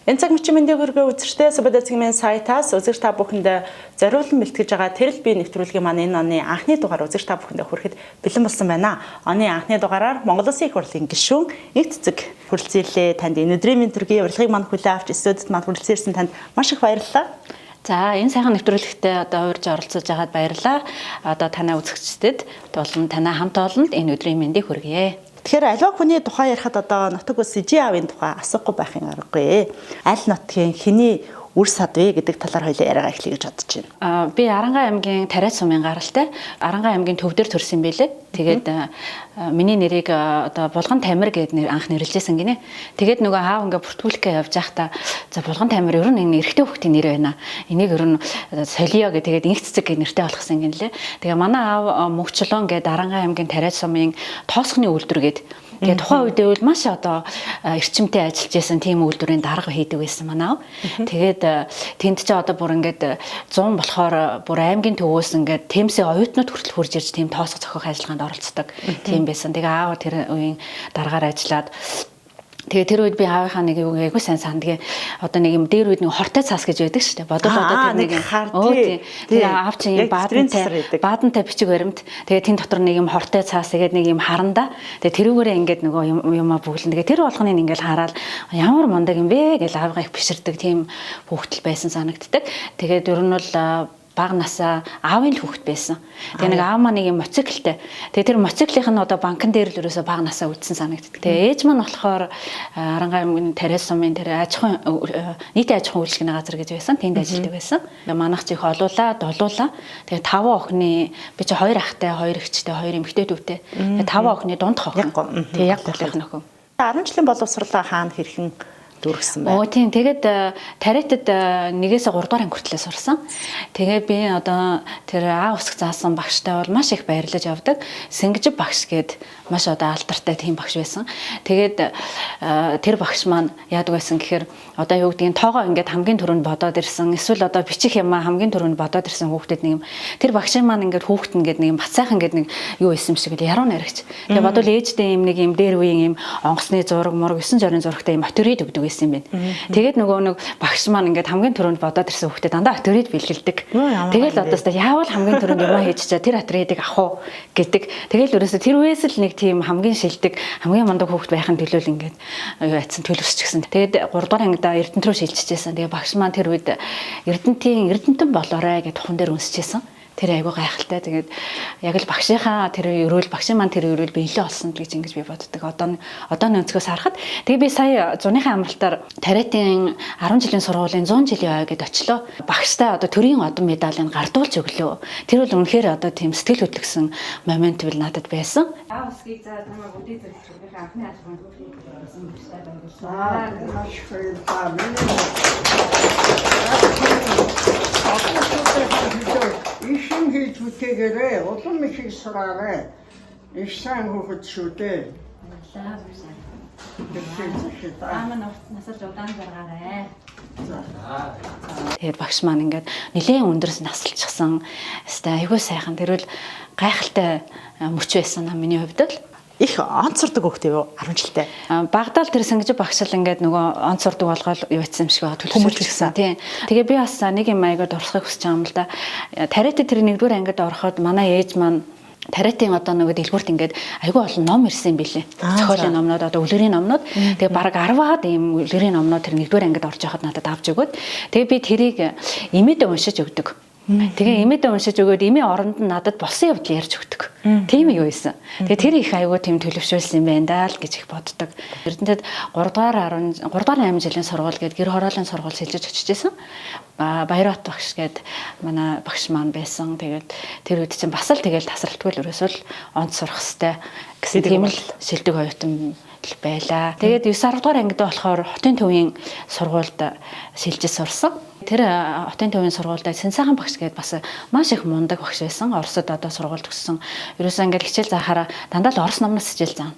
Энэ цаг мөчийн мэндийг хүргэн үзэгчдээ Субэдэцгийн сайтаас үзэгч та бүхэнд зориулан бэлтгэж байгаа тэрл бие нэвтрүүлгийн маань энэ оны анхны дугаар үзэгч та бүхэнд хүрэхэд бэлэн болсон байна. Оны анхны дугаараар Монгол Улсын их хурлын гишүүн Эг Цэцэг хүрэлцээлээ. Танд энэ өдрийн мэнд төргийн урилгыг манд хүлээн авч студид манд хүрэлцээрсэн танд маш их баярлалаа. За энэ сайхан нэвтрүүлэгтээ урьж оролцож байгаад баярлалаа. Танай үзэгчдэд болон танай хамт олонд энэ өдрийн мэндийг хүргье. Тэгэхээр аливаа хүний тухай ярихад нутаг ус Жи аавын тухай асуухгүй байхын аргагүй. Аль нутгийн хэний үр сад вэ гэдэг талаар хоёлаа яриагаа эхлэе гэж бодож байна. Би Арангаа аймгийн Тариа сумын гаралтай. Арангаа аймгийн төвдөр төрсөн байлээ. Тэгээд миний нэрийг Булган Тамир гэдэг анх нэрлэжсэн гинэ. Тэгээд нөгөө аав ингээ бүртгүүлэхээ явж байхдаа за Булган Тамир ер нь энэ эрэгтэй хүүхдийн нэр байна. Энийг ер нь Солио гэдэг тэгээд Эг Цэцэг гэх нэртэй болгосон гинлээ. Тэгээ манай аав Мөгчлөн гэдэг Арангаа аймгийн Тариа сумын тоосхны үйлдвэр гэдэг. Тэгээ тухайн үедээ бол маш эрчимтэй ажиллаж байсан тийм үйлдвэрийн дарга хийдэг байсан манай. Тэгээд тэнд ч бүр ингээд 100 болохоор бүр аймгийн төвөөс ингээд Темсийн оюутнууд хүртэл хурж ирж тийм тоосго зохиох ажиллагаанд оролцдог тийм байсан. Тэгээ аав тэр үеийн даргаар ажиллаад тэгээ тэр үед би аавынхаа нэг юу айгуу сайн сан. Тэгээ нэг юм дээр үед нэг хортой цаас гэж байдаг шүү дээ. Бодвол тэр нэг тэгээ аав чинь юм баадантай бичиг баримт. Тэгээ тэн дотор нэг юм хортой цаас тэгээд нэг юм харанда. Тэгээ тэрүүгээрээ ингээд нөгөө юмаа бүглэн. Тэгээ тэр болгоныг ингээд хараад ямар мундаг юм бэ гэж аавгаа их биширдэг тийм хүүхдэл байсан санагддаг. Тэгээд ер нь бол баг насаа аавын л хүүхэд байсан. Тэгээ нэг аав маань нэг юм моциклтэй. Тэгээ тэр моциклийнх нь банкн дээр л ерөөсө баг насаа үлдсэн санагддаг. Тэгээ ээж маань болохоор Арангаа аймгийн Тариа сумын тэр нийтийн аж ахуйн үйлчлэгний газар гэж байсан. Тэнд ажилладаг байсан. Манайх чих олуулаа, долуулаа. Тэгээ 5 охины би чи 2 ахтай, 2 эгчтэй, 2 эмэгтэй дүүтэй. Тэгээ 5 охины дунд хохин. Тэгээ яг голынх нөхөн. 10 жилийн боловсруулаа хаана хэрхэн дүргсэн байна. Тийм. Тэгээд Тариатад 1-ээс 3 дугаар анги хүртлээр сурсан. Тэгээ би тэр аав усг заасан багштай бол маш их баярлаж явдаг. Сэнгэж багш гээд маш алдартай тийм багш байсан. Тэгээд тэр багш маань яадаг байсан гэхээр юу гэдгийг тоогоо ингээд хамгийн түрүүнд бодоод ирсэн. Эсвэл бичих юм хамгийн түрүүнд бодоод ирсэн хүүхдэд нэг юм. Тэр багш маань ингээд хүүхд ингээд нэг юм бацайхан ингээд нэг юу исэн шиг яруу наригч. Тэгээ бодвол ээжтэй юм нэг юм дээр үеийн юм онгоцны зураг мураг 9 жорын зурагтай юм оторид өгдөг байсан юм байна. Тэгээд нөгөө нэг багш маань ингээд хамгийн түрүүнд бодоод ирсэн хүүхдэд дандаа оторид бэлгэлдэг. Тэгэл яавал хамгийн түрүүнд юм хийж чаа тэр оторидыг авах уу гэдэг. Тэгэл ерөөсө тэр үеэс л нэг тийм хамгийн шилдэг, хамгийн мундаг хүүхд байхын төлөө л ингээд юу яцсан төлөвсчихсэн. Тэгээд 3 дугаар ангида Эрдэнэт рүү шилжчихсэн. Тэгээ багш маань тэр үед Эрдэнэтэн болоорой гэж тухан дээр үнсчихсэн. Тэр айгуу гайхалтай. Тэгээд яг л багшийнхаа тэр өрөөл багшийн маань тэр өрөөл биелээ олсон гэж ингэж би боддог. Одооны өнцгөөс харахад тэгээ би сая зуныхаа амралтаар Тариатын 10 жилийн сургуулийн 100 жилийн ой гэд очлоо. Багштай төрийн одон медалийг гардуулж өглөө. Тэр бол үнэхээр тийм сэтгэл хөдлөсөн момент бол надад байсан. Аав усгийг заа намайг үдээ зэрэгцүүлэх анхны ажлын төлөвлөлт байсан багштай баярлалаа. Ишин хийж үтээгээрээ улам их сураарай. Их сайн хүүхэд шүү дээ. Насаж удаан заргаарай. Тэгээд багш маань ингээд нэлээд өндөрс насалчихсан. Айгүй сайхан тэрвэл гайхалтай мөч байсан миний хувьд л. Их онц сурдаг хөхтэй юу 10 жилтэй. Багдаал тэр сэнгэж багшил ингээд нөгөө онц сурдаг болгоод юу ийцсэн юм шиг төлөвлөсөн. Тийм. Тэгээ би бас нэг юм аягаар дурсахыг хүсэж байгаа юм л да. Тариатад тэр 1-р ангид ороход манай ээж маань Тариатын нөгөө дэлгүүрт ингээд айгүй олон ном ирсэн юм билээ. Зохиолын номнууд үлгэрийн номнууд. Тэгээ бараг 10-аад ийм үлгэрийн номнууд тэр 1-р ангид орж байхад надад авч өгөөд. Тэгээ би тэрийг эмээдээ уншиж өгдөг. Тэгээ эмээдээ уншиж өгөөд эмээ оронд нь надад болсон явдал ярьж өгдөг. Тийм юу байсан. Тэгээ тэр их айгүй тийм төлөвшүүлсэн юм байна даа л гэж их боддог. Эрдэнэтэд 3 дугаар 8 жилийн сургууль гээд гэр хорооллын сургууль шилжиж очижсэн. Баярат багш гээд манай багш маань байсан. Тэгээд тэр үед чинь бас л тэгэл тасралтгүй л ерөөсөө л онц сурах хэвээр гэсэн тийм л шилдэг оюутан байлаа. Тэгээд 9-10 дугаар ангид болохоор хотын төвийн сургуульд шилжиж сурсан. Тэр хотын төвийн сургуульд Сэнсайхан багш гээд бас маш их мундаг багш байсан. Оросд сургууль төгссөн. Ерөөсөө ингээд хичээл заахаараа дандаа л орос номноос хичээл заана.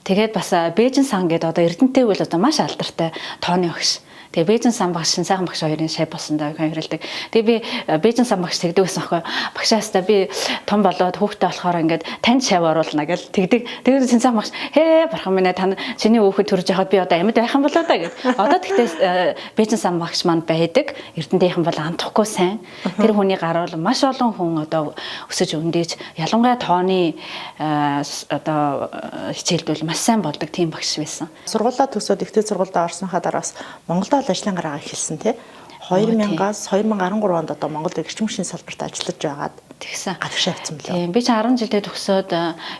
Тэгээд бас Бээжин сан гээд Эрдэнэтэй үл маш алдартай тооны багш. Тэгээ Бээжин сан багш, Шинсайхан багш хоёрын шай болсондоо хоёрлдаг. Тэгээ би Бээжин сан багш тэгдэг байсан аахгүй. Багшаастаа би том болоод хүүхдээ болохоор ингээд танд шав оруулна гэж тэгдэг. Тэгээд Шинсайхан багш хээ бархан минь та чиний хүүхэд төрж яхад би одоо амьд байх юм болоо да гэж. Одоо тэгтээ Бээжин сан багш манд байдаг. Эрдэнтийнхэн бол андахгүй сайн. Тэр хүний гаруул маш олон хүн одоо өсөж өндөөж ялангуяа тооны одоо хичээлд бол маш сайн болдог тийм багш байсан. Сургуулаа төгсөөд ихтэй сургуультай орсныхаа дараа бас Монголд ажлын гараа эхэлсэн тий. 2000-аас 2013 онд одоо Монголд эрчим хүчний салбарт ажиллаж байгаад тэгсэн. Гадагшаа явсан билээ. Тийм би ч 10 жилдээ төгсөөд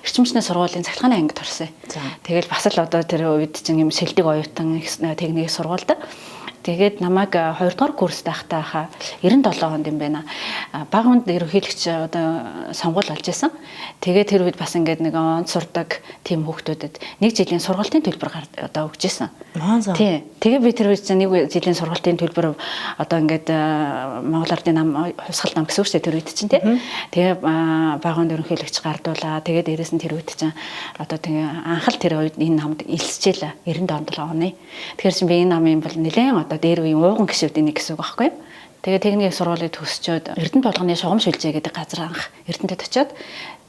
эрчим хүчний сургуулийн цахилгааны ангид орсон. Тэгэл бас л одоо тэр үед чинь юм шилдэг оюутан техникийн сургуульд тэгээд намайг 2 дугаар курст байхдаа хаа 97 онд юм байна. Бага хүнд ерөнхийлөгч одоо сонгуул болж исэн. Тэгээд тэр үед бас ингээд нэг онд сурдаг тийм хүүхдүүдэд 1 жилийн сургалтын төлбөр одоо өгч исэн. Тийм. Тэгээд би тэр үед чинь 1 жилийн сургалтын төлбөр одоо ингээд Монгол Ардын нам хувьсгал нам гэсэн үг шүү дээ тэр үед чинь тий. Тэгээд бага хүнд ерөнхийлөгч гардуулаа. Тэгээд дээрэс нь тэр үед чинь одоо тэгээ анх л тэр үед энэ намд илсчээлээ 97 оны. Тэгэхээр чинь би энэ намын бол нэлээд одоо дээр үеийн ууган гişүүдийн нэг гэсэн үг байхгүй юу? Тэгээ техникийн сургуулийг төгсчөөд Эрдэнэт болгоны шугам шүлжээ гэдэг газар анх Эрдэнэтэд очиод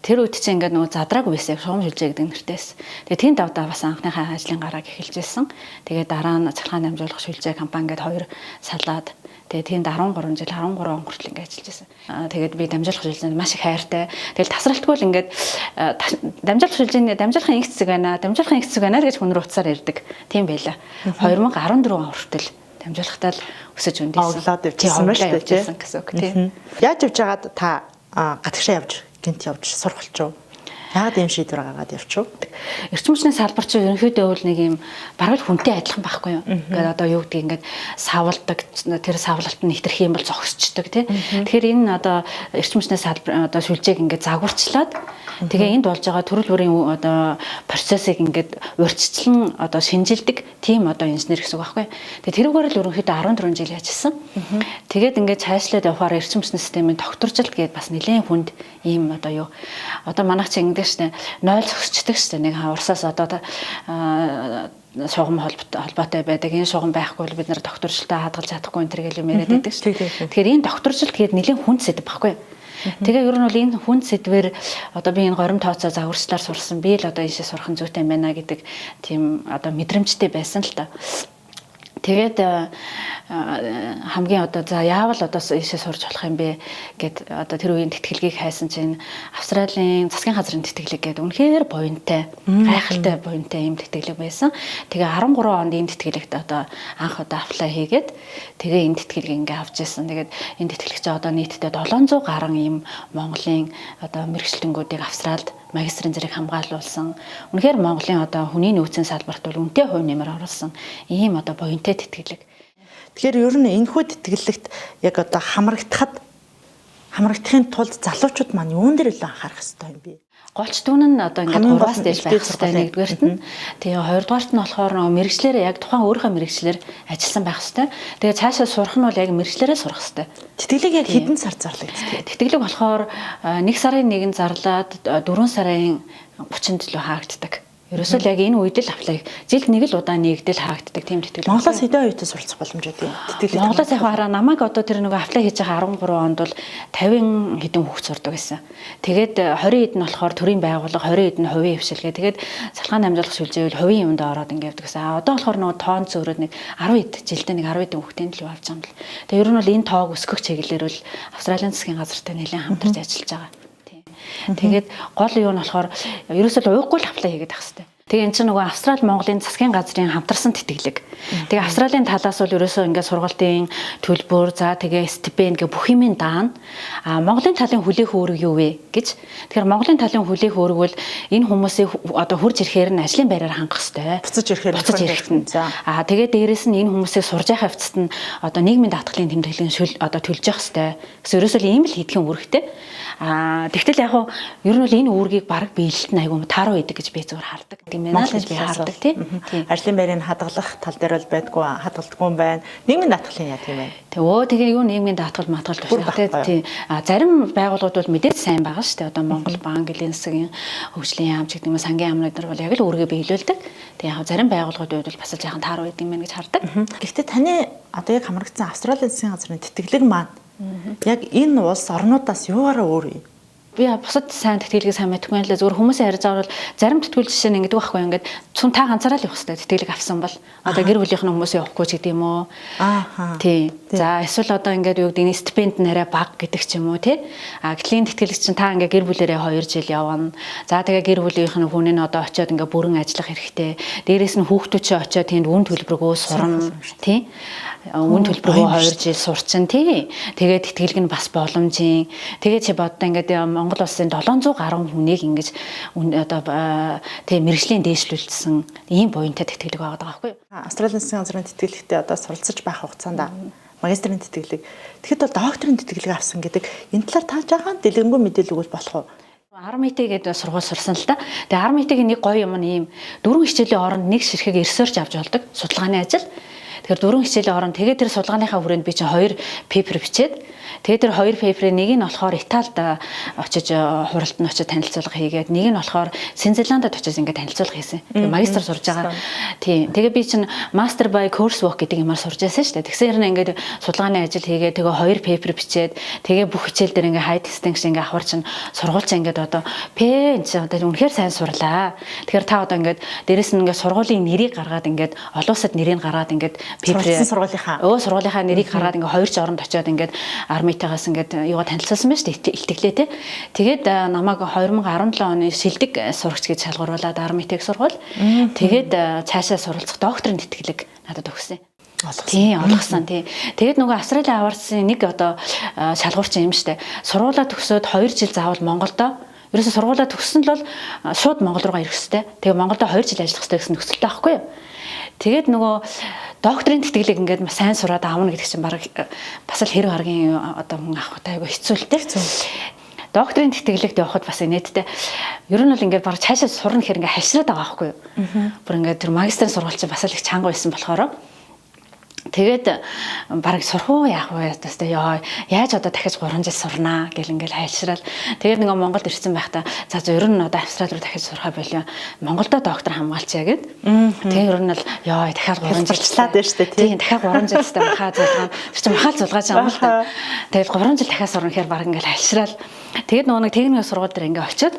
тэр үед чинь ингээд нөгөө задраагүй байсан шугам шүлжээ гэдэг нэртэйс. Тэгээ тэнд давдаа бас анхныхаа ажлын гарааг эхэлж ирсэн. Тэгээ дараа нь цахилгаан дамжуулах шүлжээ компани гэдэг 2 салаад тэгээ тэнд 13 жил 13 он хүртэл ингээд ажиллаж байсан. Тэгээд би дамжуулах шүлжээнд маш их хайртай. Тэгэл тасралтгүй л ингээд дамжуулах инх цэцэг байна гэж хүн рүү уцаар ирдэг. Тийм байлаа. 2014 он хүртэл дамжуулахтаа л өсөж өндөөсөн. Оглоод явчихсан байж тээ гэсэн үг тийм. Яаж явж байгаад та гадагшаа явж гинт явж сурах болчих. Яагаад ийм шийдвэр гаргаад явчих вэ? Эрчим хүчний салбар чинь ерөнхийдөө бол нэг юм бараг л хүнтэй адилхан байхгүй юу? Ингээд одоо юу гэдгийг ингээд савладаг тэр савлалт нь хитрэх юм бол зогсчдаг тий. Тэгэхээр энэ одоо эрчим хүчний салбар одоо шүлжээг ингээд загварчлаад тэгээ энд болж байгаа төрөл бүрийн одоо процессыг ингээд урьдчилан одоо шинжилдэг тийм одоо инженер гэсэн үг байхгүй юу? Тэгээ тэрүүгээр л ерөнхийдөө 14 жил ажилласан. Тэгээд ингээд цаашлаад явахаар эрчим хүчний системийн докторжилт гээд бас нэлээд хүнд ийм одоо юу одоо манайх чинь штэ 0 зогсчдаг штэ нэг урсаас одоо шугам холбоотой байдаг. Энэ шугам байхгүй бол бид нэр докторжилтаа хадгалж чадахгүй энэ төр юм яриад байдаг штэ. Тэгэхээр энэ докторжилт гээд нэлийн хүнд сэдв байхгүй. Тэгээ ер нь бол энэ хүнд сэдвэр одоо би энэ горим тооцоо загварчлаар сурсан. Би л одоо ийшээ сурах нь зүйтэй байна гэдэг тийм одоо мэдрэмжтэй байсан л та. Тэгээд хамгийн одоо за яавал одоо ийшээ сурж болох юм бэ гэд одоо тэр үеийн тэтгэлгийг хайсан чинь Австралийн засгийн газрын тэтгэлэг гэдэг үнэхээр буянтай, гайхалтай буянтай юм тэтгэлэг байсан. Тэгээ 13 онд энэ тэтгэлэгт одоо анх удаа аплай хийгээд тэгээ энэ тэтгэлгийг ингээ авч ирсэн. Тэгээд энэ тэтгэлэг чинь одоо нийтдээ 700 гаруй юм Монголын одоо мэргэжилтэнгүүдийг Австралид магистрийн зэрэг хамгаалуулсан. Үнэхээр Монголын одоо хүний нөөцийн салбарт бол үнэтэй хувь нэмэр оруулсан ийм одоо буянтай тэтгэлэг. Тэгэхээр ер нь энэхүү тэтгэлэгт яг одоо хамрагдахын тулд залуучууд маань юун дээр илүү анхаарах хэрэгтэй юм бэ? Голч дүүн нь одоо ингээд 3-аас дээш байх хэрэгтэй нэгдүгээрт нь. Тэгээ хоёрдугаарт нь болохоор мэрэгчлэрээ яг тухайн өөрийнхөө мэрэгчлэр ажилласан байх хэрэгтэй. Тэгээ цаашаа сурах нь бол яг мэрэгчлэрээ сурах хэрэгтэй. Тэтгэлэг яг хэдэн сар зарлагддаг? Тэтгэлэг болохоор 1 сарын 1-нд зарлаад 4 сарын 30-нд л хаагддаг. Ерөөсөө л яг энэ үед л аплай жилд нэг л удаа нэгдэл хаагддаг тийм тэтгэлэг. Монголоос хэдэн оюутан суралцах боломжтой юм? Тэтгэлэг. Монголоос яг хараа намайг одоо тэр нэг аплай хийж байгаа 13 онд бол 50 хэдэн хүүхд сурдаг байсан. Тэгээд 20 хэд нь болохоор төрийн байгууллага, 20 хэд нь хувийн хвшилгээ. Тэгээд цалгаан дамжуулах шүлжээвэл хувийн юмд ороод ингэ явдаг гэсэн. Одоо болохоор нөгөө тоон зөөрөөд нэг 10 хэд жилдээ нэг 10 хэдэн хүүхдийн төлөв авч байгаа юм л. Тэгээд ер нь бол энэ тоог өсгөх чиглэлээр бол Австралийн засгийн газартай нэлээд хамтарч ажиллаж байгаа. Тэгээд гол юу нь болохоор ерөөсөө л уухгүй л аплай хийгээд байх хэрэгтэй. Тэгээ эн чинь нөгөө Австрали Монголын засгийн газрын хамтарсан тэтгэлэг. Тэгээ Австралийн талаас бол ерөөсөө ингээд сургалтын төлбөр, за тэгээ стипенд гэх бүх юмын даана. Монголын талын хүлээх үүрэг юу вэ гэж. Тэгэхээр Монголын талын хүлээх үүрэг бол энэ хүмүүсийг одоо хурж ирэхээр нь ажлын байраар хангах хэрэгтэй. Буцаж ирэхэд нь. Тэгээ дээрэс нь энэ хүмүүсийг сурж явах хавцад нь одоо нийгмийн даатгалын тэмдэглэлийн одоо төлж явах хэрэгтэй. Гэсэн ерөөсөө ийм л хийдгэн үүрэгтэй. Тэгтэл яг ер нь бол энэ үүргийг баг биелэлт нь айгүй тааруу идэг гэж би зүгээр хардаг. Тийм ээ гэж би хардаг тийм. Ажлын байрыг хадгалах тал дээр бол байдгүй хадгалдаггүй юм байна. Нийгмийн даатгалын яа тийм ээ. Тэгээ юу нийгмийн даатгал матгал тушаалтай тийм. Зарим байгууллагууд бол мэдээж сайн байгаа шүү дээ. Одоо Монгол банк, эдийн засгийн хөгжлийн яамч гэдэг юм сангийн яамнууд нар бол яг л үүргээ биелүүлдэг. Тэгээ яг зарим байгууллагуудын хувьд бол бас жоохон тааруу гэдэг юм байна гэж хардаг. Гэхдээ таны одоо яг хамрагдсан Австралийн засгийн газрын тэтгэлэг маань яг энэ улс орнуудаас юугаараа өөр юм? Би бусад сайн тэтгэлгийг сайн мэдгүй байлаа. Зүгээр хүмүүсийн ярьж байгаа бол зарим тэтгүүл жишээ нь ингэдэг байхгүй ингээд цүн та ганцаараа л явах хэрэгтэй тэтгэлэг авсан бол одоо гэр бүлийнх нь хүмүүс явахгүй ч гэдэг юм уу. Тий. За эсвэл одоо ингээд юу гэдэг нь стипенд нэрэ баг гэдэг ч юм уу тий. Гэлийн тэтгэлэг чинь та ингээд гэр бүлээрээ 2 жил явна. За тэгээ гэр бүлийнх нь хүн нь одоо очиод ингээд бүрэн ажиллах хэрэгтэй. Дээрээс нь хүүхдүүд ч очиод тэнд үн төлбөргөө сурна тий. Үн төлбөргөө 2 жил сурчин тий. Тэгээд тэтгэлэг нь бас боломжийн. Тэгээд чи боддоо ингээд Монгол улсын 700 гаруй хүнийг ингэж одоо тийм мэрэгжлийн дээшлүүлсэн ийм буянтай тэтгэлэг байгаа байхгүй юу? Австралийн засгийн газрын тэтгэлэгтээ одоо суралцж байх хугацаанд магистрийн тэтгэлэг. Тэгэхэд бол докторийн тэтгэлэг авсан гэдэг энэ талаар та жаахан дэлгэрэнгүй мэдээлэл өгвөл болох уу? RMIT гэдэг сургууль сурсан л да. Тэгээ RMIT-ийн нэг гоё юм нь ийм 4 хичээлийн оронд нэг ширхэг research авч болдог судалгааны ажил. Тэгэхээр 4 хичээлийн оронд тэгээд тэр судалгааныхаа хүрээнд би чинь 2 пейпер бичээд тэгээд тэр 2 пейперийн нэг нь болохоор Италид очиж хуралд нь очиж танилцуулга хийгээд нэг нь болохоор Синзеландд очиж ингээд танилцуулга хийсэн. Тэгээ магистр сурж байгаа. Тийм. Тэгээ би чинь master by coursework гэдэг юмар сурж байсан шүү дээ. Тэгсээр нь ингээд судалгааны ажил хийгээд тэгээ 2 пейпер бичээд тэгээ бүх хичээл дээр ингээд high distinction ингээд авахар чинь сургууль чинь ингээд одоо энэ чинь одоо үнэхээр сайн сурлаа. Тэгэхээр та одоо ингээд дээрэс нь ингээд сургуулийн нэрийг гаргаад ингээд олон улсад нэрийг гаргаад ингээд пейпер сургуулийнхаа нэрийг гаргаад ингээд 2 жоронд очиод ингээд армитагаас ингээд юугаа танилцуулсан байна шүү дээ. Илтгэлээ те. Тэгээд намайг 2017 оны шилдэг сурагч гэж шалгууруулад армитаг сургуул. Тэгээд цаашаа суралцах докторийн тэтгэлэг надад өгсөн. Тийм олгосон тий. Тэгээд нөгөө Австралийн аварцын нэг одоо шалгуурч юм штэ. Сургуулаа төгсөөд 2 жил заавал Монголдо ерөөсө сургуулаа төгссөн л бол шууд Монгол руугаа ирэх хэрэгтэй. Тэгээ Монголдо 2 жил ажиллах хэрэгтэй гэсэн нөхцөлтэй байхгүй юу? Тэгээд нөгөө докторийн тэтгэлэг ингээд сайн сураад аавна гэдэг чинь баг бас л хэрэг харгийн одоо хүн авахтай айгу хэцүүлтэй. Докторийн тэтгэлэгт явахад бас инээдтэй. Ер нь бол ингээд баг цаашаа сурна гэхээр ингээд хашраад байгаа байхгүй юу? Бүр ингээд тэр магистрийн сургууль чинь бас л их чанга байсан болохоор тэгээд бараг сурах уу яах вэ гэдэг яа яаж одоо дахиж 3 жил сурнаа гэл ингээл хайшраал тэгээд нөгөө Монголд ирсэн байхдаа за ер нь одоо Австрали руу дахиж сурахаа болио Монголдо доктор хамгаалчаа гэд тэгээд ер нь л яа дахиад 3 жилчлаад байна шүү дээ тийм дахиад 3 жилстай махаа зулгаан чи махаа зулгааж байгаа юм л та тэгээд 3 жил дахиад сурна гэхээр бараг ингээл хайшраал тэгээд нөгөө нэг техникийн сургууль дээр ингээ очиод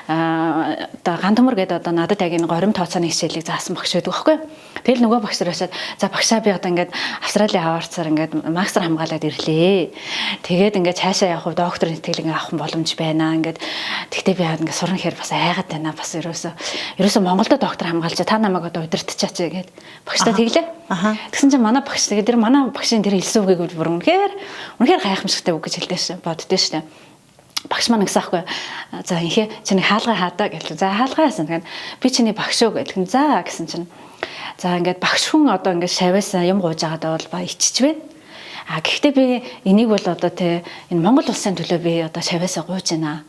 одоо ган төмөр гэдэг одоо надад яг энэ горим тооцооны хичээлийг заасан багш байдаг байхгүй тэгэл нөгөө багш нар очиод за багшаа би одоо ингээд Австралийн аварцаар ингээд магистр хамгаалаад ирлээ. Тэгээд ингээд цаашаа явах докторийн тэтгэлэг авах боломж байна. Ингээд тэгтээ би ингээд сурна гэхээр бас айгаад байна. Бас ерөөсөө Монголдо доктор хамгаалж та намайг одоо удирдахчаач гэгээд багштай тэглээ. Тэгсэн чинь манай багш тэгээд тэр манай багшийн тэр хэлсэн үгийг бүр үнэхээр гайхамшигтай үг гэж хэлдэж шээ. Боддөө шээ. Багш маань гэсэн аахгүй. За инхээ чи нэг хаалгаа хаадаа гэлээ. За хаалгаа яасан. Тэгээд би чиний багш шүү гэлээ. За гэсэн чинь за ингээд багш хүн одоо ингээд шавьяас юм гууж байгаадаа бол ба ичиж байна. Гэхдээ би энийг бол одоо тэ энэ Монгол улсын төлөө би одоо шавьяасаа гууж байна.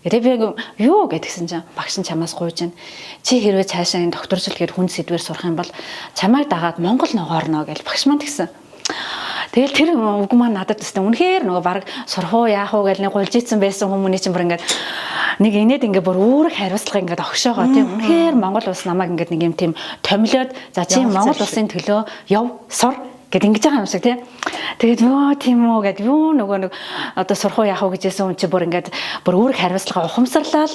Гэтэ би юу гэдгсэн чинь багш нь чамаас гууж байна. Чи хэрвээ цаашаа энэ докторжил гээд хүн сэдвэр сурах юм бол чамайг дагаад Монгол ногоорно гэж багш маань тэгсэн. Тэгэл тэр үг маань надад тест үнэхээр нөгөө баг сурах уу яах уу гэж нэг гулж ийцэн байсан хүмүүний чинь бүр ингээд нэг инээд ингээд бүр үүрэг хариуцлага ингээд огшоогоо тийм үнэхээр Монгол улс намайг ингээд нэг юм тийм томилоод за чи Монгол улсын төлөө яв сур гэд ингэж байгаа юм шиг тийм. Тэгээд ёо тийм үү гэд юу нөгөө нэг одоо сурах уу яах уу гэжсэн хүн чи бүр ингээд бүр үүрэг хариуцлага ухамсарлал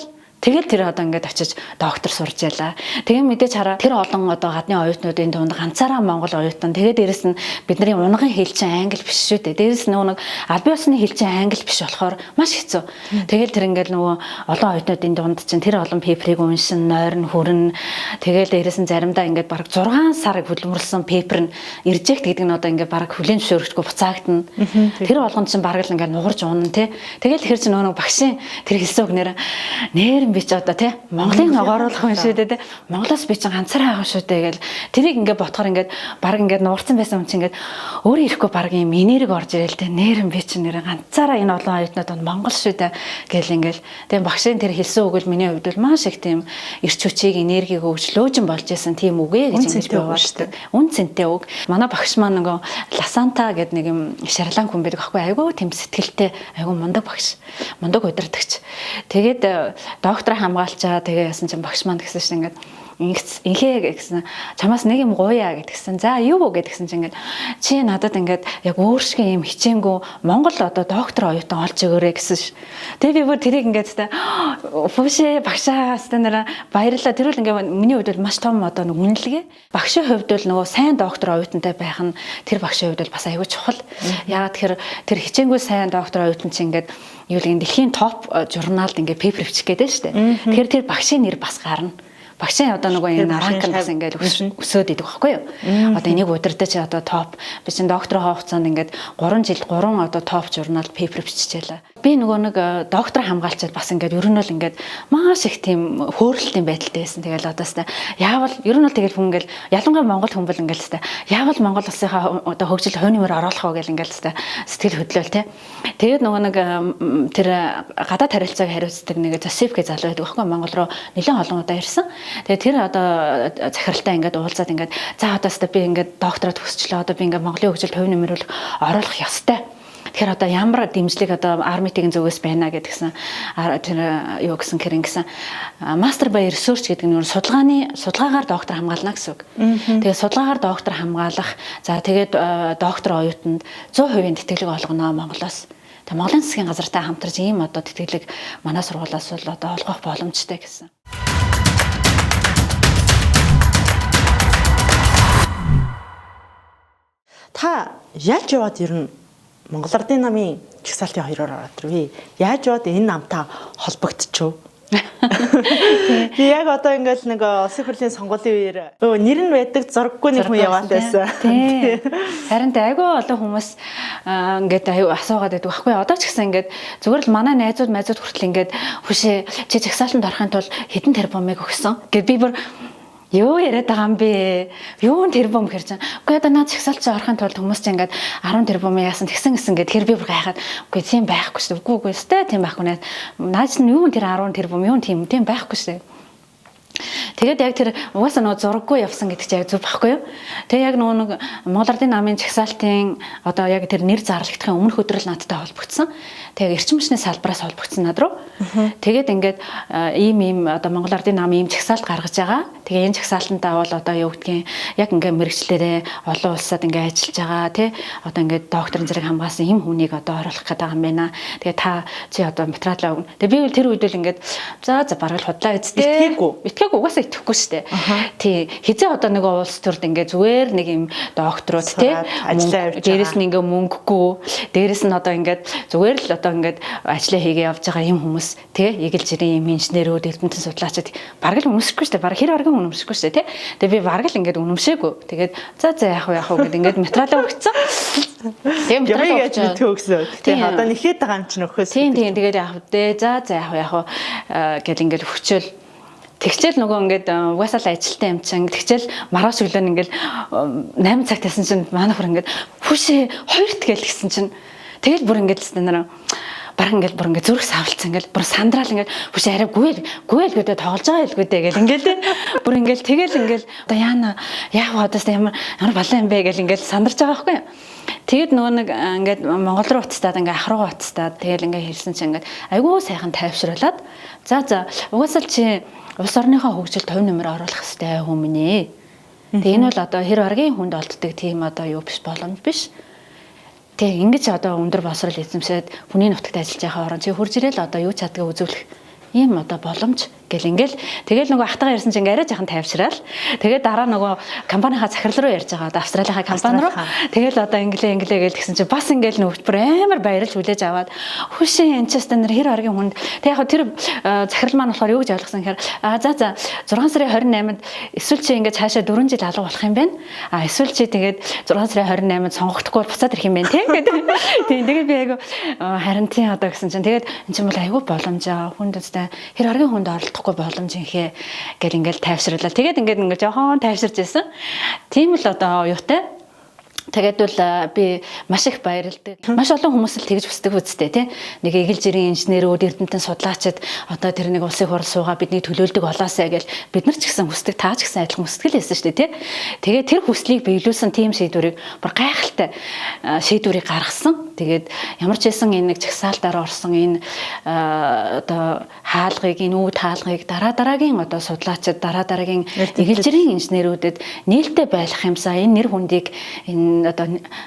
тэгэл тэр одоо ингээд очиж доктор сурч ялаа. Тэгээ мэдээж хараа тэр олон одоо гадны оюутнуудын дунд ганцаараа монгол оюутан. Тэгээ дээрэс нь бидний унган хэл чинь англи биш шүү дээ. Дээрэс нь нэг аль бие усны хэл чинь англи биш болохоор маш хэцүү. Тэгэл тэр ингээд нөгөө олон оюутнуудын дунд чинь тэр олон пейперийг уншин, нойрн, хүрэн. Тэгэл дээрэс нь заримдаа ингээд бараг 6 сарыг хөдөлмөрлсөн пейпер нь режект гэдэг нь одоо ингээд бараг хүлээн зөвшөөрөхгүй буцаагдана. Тэр болгон чинь бараг л ингээд нугарж унана тий. Тэгэл тэр чинь нөгөө багшийн тэр хэлсэн үгнээр нэр би ч одоо тий Монголыг ногооруулах юм шүү дээ тий Монголоос би чинь ганцаараа байгаа шүү дээ гэл тэрийг ингээд ботхоор ингээд баг ингээд нуурсан байсан юм чинь ингээд өөрөө ирэхгүй баг юм энерги орж ирэл тий нэрэн би чинь нэр ганцаараа энэ олон оюутнууд Монгол шүү дээ гэл ингээд тий багшийн тэр хэлсэн үг л миний хувьд бол маш их тийм эрч хүчийг энергийг өгж лөөжин болж исэн тийм үгэ гэж ингэж би уушдаг үн цэнтэй үг манай багш маань нөгөө Ласанта гэдэг нэг юм Шарлан хүн байдаг аахгүй айгүй тийм сэтгэлтэй айгүй мундаг багш мундаг удирдагч тэгээд доктор хамгаалчаа тэгээ яасан чинь багш маань гэсэн чинь ингээд инхээ гэсэн чамаас нэг юм гуяа гэдгсэн. За юу вэ гэдгсэн чинь ингээд чи надад ингээд яг өөр шиг юм хичээнгүй Монгол одоо доктор оюутан олж өгөөрэй гэсэн ш. Тэгээ би бүр тэрийг ингээд фүшээ багшаа стандараа баярлаа. Тэр үл ингээд миний хувьд бол маш том одоо нэг үнэлгээ. Багшийн хувьд бол нөгөө сайн доктор оюутантай байх нь тэр багшийн хувьд бол бас аюул чухал. Яагаад тэгэхээр тэр хичээнгүй сайн доктор оюутан чинь ингээд юу л дэлхийн топ журналд ингээд пейпер бичих гэдэг шүү дээ. Тэгэхээр тэр багшийн нэр бас гарна. Багшийн одоо нөгөө энэ ранк нь бас ингээд өсөөд идэг байхгүй юу? Одоо энийг удирдах чи одоо топ би чинь доктороо хугацаанд ингээд 3 жил 3 одоо топ журналд пейпер биччихлээ. Би нөгөө нэг доктор хамгаалчаад бас ингээд ер нь бол ингээд маш их тийм хөөрөлтийн байдалтай байсан. Тэгэл одоостай яавал ер нь бол тэгэл хүн ингээд ялангуяа Монгол хүн бол ингээд л яавал Монгол улсынхаа одоо хөгжил хувийн нэмэр оруулах уу гэл ингээд л сэтгэл хөдлөөл те. Тэгээд нөгөө нэг тэр гадаад харилцааг хариуцдаг нэг Зосиф гэх залуу байдаг байхгүй Монгол руу нэлээд олон удаа ирсэн. Тэгээ тэр одоо захиралтай ингээд уулзаад ингээд за одоостай би ингээд доктороо төгсчлээ. Одоо би ингээд Монголын хөгжилд хувийн нэмэр оруулах ёстой. Тэгэхээр одоо ямар дэмжлэг одоо армитийн зүгээс байна гэдгсэн тэр юу гэсэн хэрэг гэсэн мастер by research гэдэг нь судалгаагаар доктор хамгаална гэсэн үг. Тэгээд судалгаагаар доктор хамгаалах за тэгээд доктор оюутанд 100% тэтгэлэг олгоно Монголоос. Тэгээд Монголын засгийн газартай хамтарч ийм одоо тэтгэлэг манай сургуулиас бол одоо олгох боломжтой гэсэн. Та яаж яваад ирнэ? Монгол Ардын намын жагсаалтын 2-оор ороод ирвээ. Яаж яваад энэ намтай холбогдчихв? Би яг одоо ингээл нэг улсын хурлын сонгуулийн үеэр нэр нь байдаг зураггүй нэг хүн яваад байсан. Тийм. Харин айгүй олон хүмүүс ингээд асуугаад байдаг байхгүй. Одоо ч гэсэн ингээд зүгээр л манай найзууд хүртэл ингээд хүшээ чи жагсаалтанд орохын тулд хэдэн тэрбумыг өгсөн. Гэт би бүр юу яриад байгаа юм бэ? Юу тэрбум хэрэг чинь. Үгүй одоо наад жагсаалтанд орохын тулд хүмүүс чинь ингээд 10 тэрбум яасан тэгсэн гэд тэр би бүр гайхаад үгүй тийм байхгүй шүү. Үгүй өстэй тийм байхгүй наад. Наад чинь юу тэр 10 тэрбум юу тийм байхгүй шүү. Тэгээд яг тэр угаасаа нөгөө зураггүй явсан гэдэг чинь яг зүг байхгүй юу? Тэгээ яг нөгөө нэг Монгол Ардын намын жагсаалтын одоо яг тэр нэр зарлагдахын өмнөх өдрөл надтай холбогдсон. Тэгээ эрчим хүчний салбараас холбогдсон над руу. Тэгээд ингээд ийм одоо Монгол Ардын намын ийм жагсаалт гаргаж байгаа. Тэгээ энэ жагсаалтандаа бол одоо юу гэдгийг яг ингээд мэрэгчлэрээ олон улсад ингээд ажиллаж байгаа тий. Одоо ингээд докторын зэрэг хамгаалсан ийм хүнийг одоо оруулах гэдэг юм байна. Тэгээ та чи одоо материалаа өгнө. Тэгээ би тэр үед л ингээд за бараг л худлаа үсттэй. Итгэхгүй угаасаа итгэхгүй шүү дээ. Тий. Хизээ одоо нэг улс төрд ингээд зүгээр нэг юм докторууд тий. Дээрээс нь ингээд мөнгөгүй. Дээрээс нь одоо ингээд зүгээр л одоо ингээд ажиллаа хийгээ явж байгаа юм хүмүүс тий. Егэл жирийн юм инженерүүд, эрдэмтэн судлаачид бараг л үнэмшихгүй шүү дээ. Бараг хэр бараг үнэмшихгүй шүү дээ тий. Тэгээ би бараг л ингээд үнэмшээгүй. Тэгээд за яах вэ гэд ингээд материалаа өгцөн. Тийм материалаа өгч төгсөө. Тэгээ одоо нэхэд байгаа юм чинь өхөөс. Тийм тэгээд яах вэ? За яах вэ гэл ингээд өгчөөл. Тэгчээл нөгөө ингээд угаасаа л ажилтаа юм чинь тэгчээл маргааш өглөө ингээд 8 цагт тасан чинь манай хөр ингээд хүшээ 2-т гээл гисэн чинь тэгэл бүр ингээд стандараа баг ингээд бүр ингээд зүрх савлцсан ингээд бүр сандраал ингээд хүшээ арай гүйэл гэдээ тоглож байгаа илгүй дээ гэл ингээд бүр ингээд тэгэл ингээд одоо яах одоос ямар балаа юм бэ гэл ингээд сандарч байгаа байхгүй. Тэгэд нөгөө нэг ингээд Монгол руу уцтаад ингээд ах руугаа уцтаад тэгэл ингээд хэлсэн чинь ингээд айгүй сайхан тайвшруулад за угаасаа л чи улс орныхоо хөгжилд хувь нэмэр оруулах хэрэгтэй хүмүүс нэ. Тэгээ энэ бол одоо хэр баргийн хүнд олддог тийм одоо юу биш боломж биш. Тэгээ ингэж одоо өндөр босрол эзэмшээд хүний нутагт ажиллаж байгаа орон чи хурж ирэл одоо юу чадгаа үзүүлэх ийм одоо боломж гэл ингээл тэгэл нөгөө ахтайгаа ярьсан чинь арай жахан тайвшраал тэгээд дараа нөгөө компанийнхаа захирал руу ярьж байгаа одоо Австралийнхаа компани руу тэгэл одоо инглээ гээл тэгсэн чинь бас ингээл нөгөө амар баярлж хүлээж аваад хүшээ энчестер хэр харгийн хүнд тэг яг тэр захирал маань болохоор юу гэж ойлгосон гэхээр за 6 сарын 28-нд эсвэл чи ингээд цаашаа 4 жил алга болох юм байна эсвэл чи тэгээд 6 сарын 28-нд сонгогдохгүй буцаад ирэх юм байна тийм тэгээд би айгу харин тийм одоо гэсэн чинь тэгээд эн чинь бол айгу боломж хүнд өстэй хэр харгийн хүнд оролдохгүй боломж инхээ гэл ингээл тайвшруулаа. Тэгээд ингээд жоохон тайвширч байсан. Тийм л одоо юутай. Тэгээд бол би маш их баярлдаг. Маш олон хүмүүс л тэгж хүсдэг үстэй тий. Нэг эгэл жирийн инженерүүд, эрдэмтэн судлаачид одоо тэр нэг улсын хурал суугаа бидний төлөөлдөг болоосай гэж бид нар ч гэсэн хүсдэг, таа ч гэсэн адилхан хүсдэг л байсан шүү дээ тий. Тэгээд тэр хүслийг биелүүлсэн тийм шийдвэрийг бүр гайхалтай шийдвэрийг гаргасан. Тэгээд ямар ч байсан энэ нэг чагсаалтаар орсон энэ одоо хаалгыг энэ үүд хаалгыг дараагийн одоо судлаачид дараагийн эгэлжирийн инженерүүдэд нээлттэй байх юмсаа энэ нэр хүндийг энэ одоо